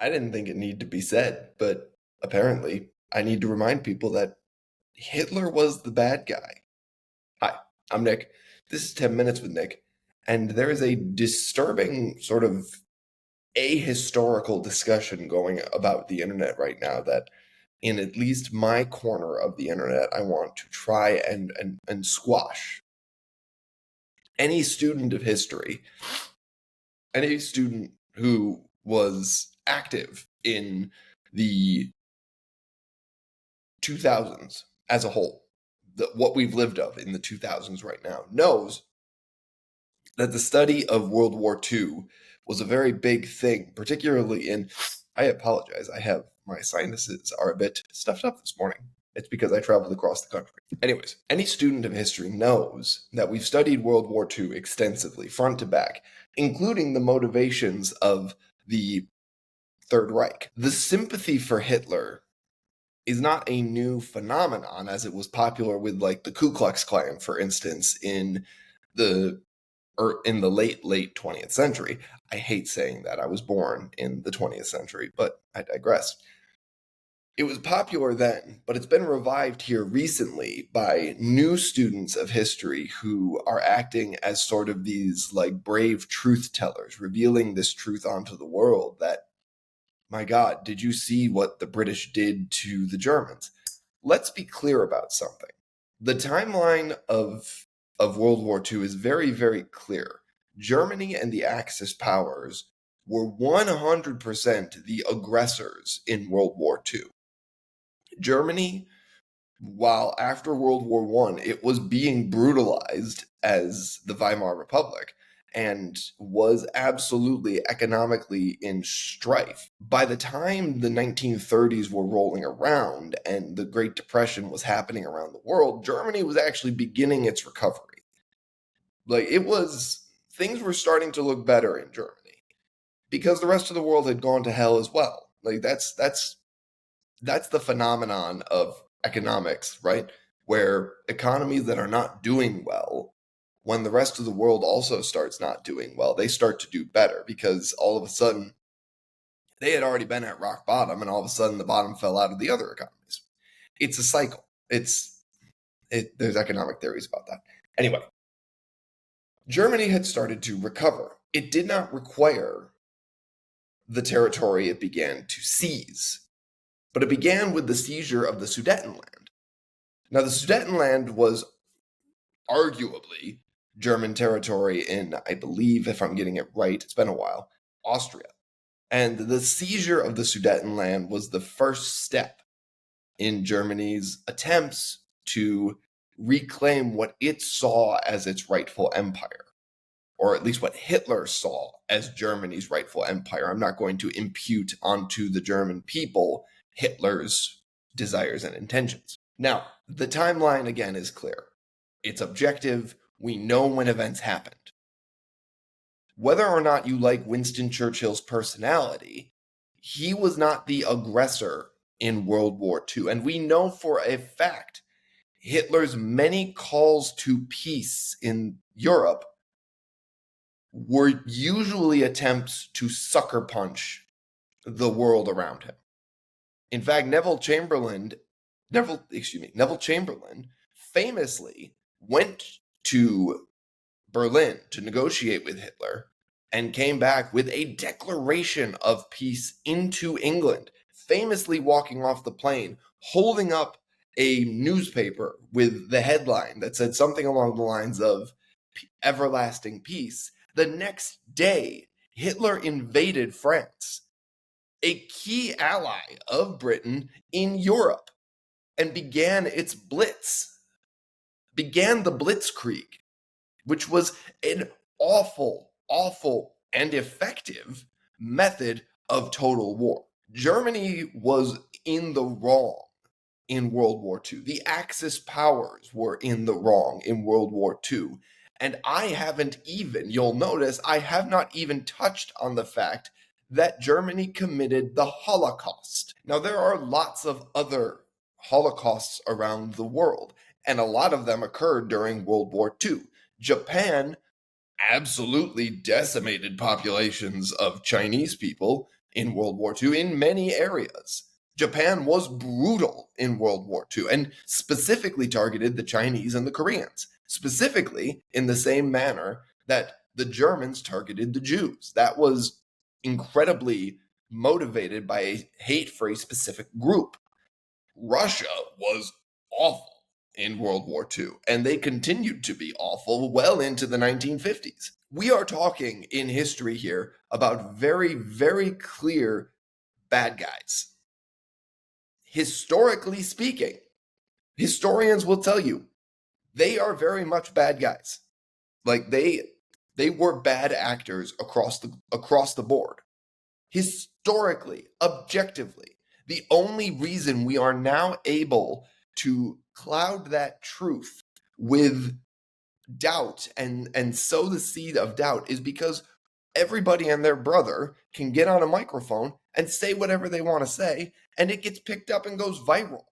I didn't think it needed to be said, but apparently I need to remind people that Hitler was the bad guy. Hi, I'm Nick. This is 10 Minutes with Nick, and there is a disturbing sort of ahistorical discussion going about the internet right now that in at least my corner of the internet I want to try and squash. Any student of history, any student who was active in the 2000s as a whole, what we've lived of in the 2000s right now, knows that the study of World War II was a very big thing, particularly in, I apologize, my sinuses are a bit stuffed up this morning. It's because I traveled across the country. Anyways, any student of history knows that we've studied World War II extensively, front to back, including the motivations of the Third Reich. The sympathy for Hitler is not a new phenomenon, as it was popular with like the Ku Klux Klan, for instance, in the late 20th century. I hate saying that. I was born in the 20th century, but I digress. It was popular then, but it's been revived here recently by new students of history who are acting as sort of these like brave truth tellers, revealing this truth onto the world that, my God, did you see what the British did to the Germans? Let's be clear about something. The timeline of World War II is very, very clear. Germany and the Axis powers were 100% the aggressors in World War II. Germany, while after World War I, it was being brutalized as the Weimar Republic and was absolutely economically in strife. By the time the 1930s were rolling around and the Great Depression was happening around the world, Germany was actually beginning its recovery. Things were starting to look better in Germany because the rest of the world had gone to hell as well. That's the phenomenon of economics, right? Where economies that are not doing well, when the rest of the world also starts not doing well, they start to do better because all of a sudden they had already been at rock bottom and all of a sudden the bottom fell out of the other economies. It's a cycle. There's economic theories about that. Anyway, Germany had started to recover. It did not require the territory it began to seize, but it began with the seizure of the Sudetenland. Now, the Sudetenland was arguably German territory in, I believe, if I'm getting it right, it's been a while, Austria. And the seizure of the Sudetenland was the first step in Germany's attempts to reclaim what it saw as its rightful empire, or at least what Hitler saw as Germany's rightful empire. I'm not going to impute onto the German people Hitler's desires and intentions. Now, the timeline again is clear. It's objective. We know when events happened. Whether or not you like Winston Churchill's personality, he was not the aggressor in World War II. And we know for a fact Hitler's many calls to peace in Europe were usually attempts to sucker punch the world around him. In fact, Neville Chamberlain famously went to Berlin to negotiate with Hitler and came back with a declaration of peace into England, famously walking off the plane, holding up a newspaper with the headline that said something along the lines of everlasting peace. The next day, Hitler invaded France, a key ally of Britain in Europe, and began the Blitzkrieg, which was an awful, and effective method of total war. Germany was in the wrong in World War II. The Axis powers were in the wrong in World War II. And you'll notice, I have not even touched on the fact that Germany committed the Holocaust. Now, there are lots of other Holocausts around the world, and a lot of them occurred during World War II. Japan absolutely decimated populations of Chinese people in World War II in many areas. Japan was brutal in World War II and specifically targeted the Chinese and the Koreans, specifically in the same manner that the Germans targeted the Jews. That was incredibly motivated by a hate for a specific group. Russia was awful in World War II, and they continued to be awful well into the 1950s. We are talking in history here about very, very clear bad guys. Historically speaking, historians will tell you they are very much bad guys. Like they were bad actors across the board. Historically, objectively, the only reason we are now able to cloud that truth with doubt and sow the seed of doubt is because everybody and their brother can get on a microphone and say whatever they want to say, and it gets picked up and goes viral.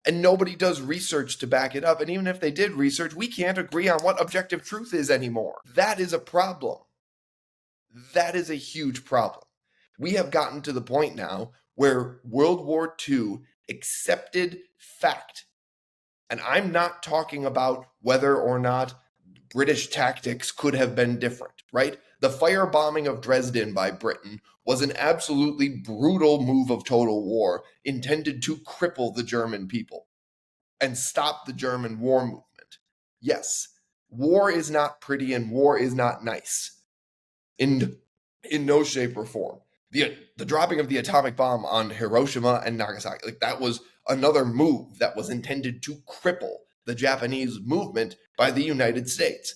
And nobody does research to back it up. And even if they did research, we can't agree on what objective truth is anymore. That is a problem. That is a huge problem. We have gotten to the point now where World War II accepted fact. And I'm not talking about whether or not British tactics could have been different, right? The firebombing of Dresden by Britain was an absolutely brutal move of total war intended to cripple the German people and stop the German war movement. Yes, war is not pretty and war is not nice in no shape or form. The dropping of the atomic bomb on Hiroshima and Nagasaki, like that was another move that was intended to cripple the Japanese movement by the United States.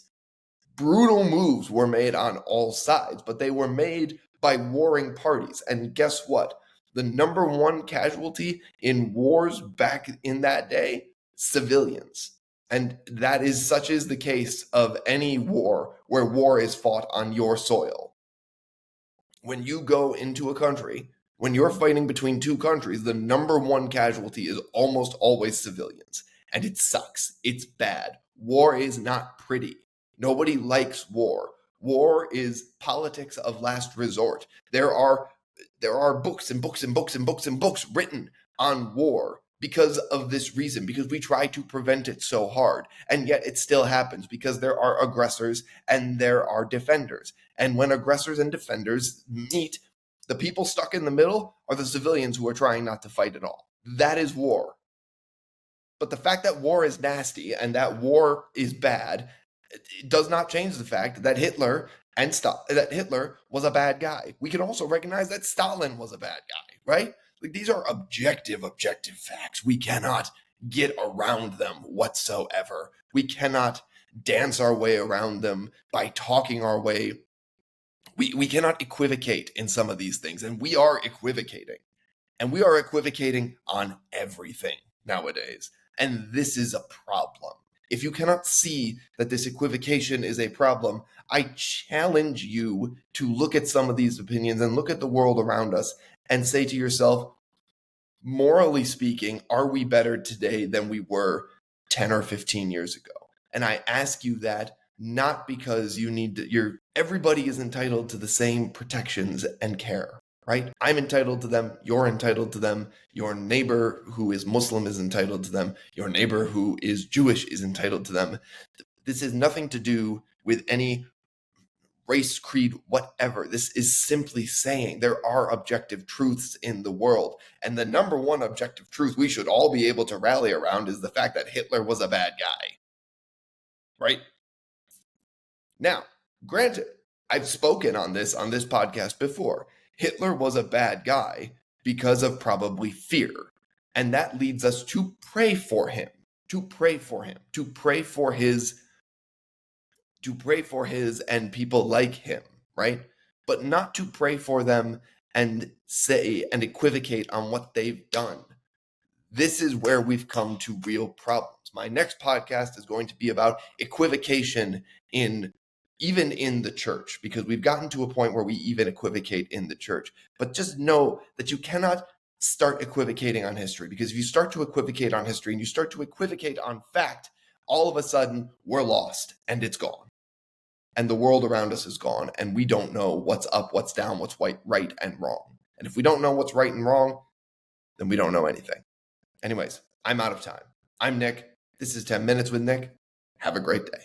Brutal moves were made on all sides, but they were made by warring parties. And guess what? The number one casualty in wars back in that day, civilians. And that is such is the case of any war where war is fought on your soil. When you go into a country, when you're fighting between two countries, the number one casualty is almost always civilians. And it sucks. It's bad. War is not pretty. Nobody likes war. War is politics of last resort. There are books and books and books and books and books written on war because of this reason, because we try to prevent it so hard. And yet it still happens because there are aggressors and there are defenders. And when aggressors and defenders meet, the people stuck in the middle are the civilians who are trying not to fight at all. That is war. But the fact that war is nasty and that war is bad, it does not change the fact that Hitler was a bad guy. We can also recognize that Stalin was a bad guy, right? Like these are objective facts. We cannot get around them whatsoever. We cannot dance our way around them by talking our way. We cannot equivocate in some of these things, and we are equivocating. And we are equivocating on everything nowadays. And this is a problem. If you cannot see that this equivocation is a problem, I challenge you to look at some of these opinions and look at the world around us and say to yourself, morally speaking, are we better today than we were 10 or 15 years ago? And I ask you that not because everybody is entitled to the same protections and care, right? I'm entitled to them. You're entitled to them. Your neighbor who is Muslim is entitled to them. Your neighbor who is Jewish is entitled to them. This has nothing to do with any race, creed, whatever. This is simply saying there are objective truths in the world. And the number one objective truth we should all be able to rally around is the fact that Hitler was a bad guy, right? Now, granted, I've spoken on this podcast before. Hitler was a bad guy because of probably fear. And that leads us to pray for him, to pray for his and people like him, right? But not to pray for them and say and equivocate on what they've done. This is where we've come to real problems. My next podcast is going to be about equivocation even in the church, because we've gotten to a point where we even equivocate in the church. But just know that you cannot start equivocating on history, because if you start to equivocate on history and you start to equivocate on fact, all of a sudden we're lost and it's gone. and the world around us is gone, and we don't know what's up, what's down, what's right and wrong. And if we don't know what's right and wrong, then we don't know anything. Anyways, I'm out of time. I'm Nick. This is 10 Minutes with Nick. Have a great day.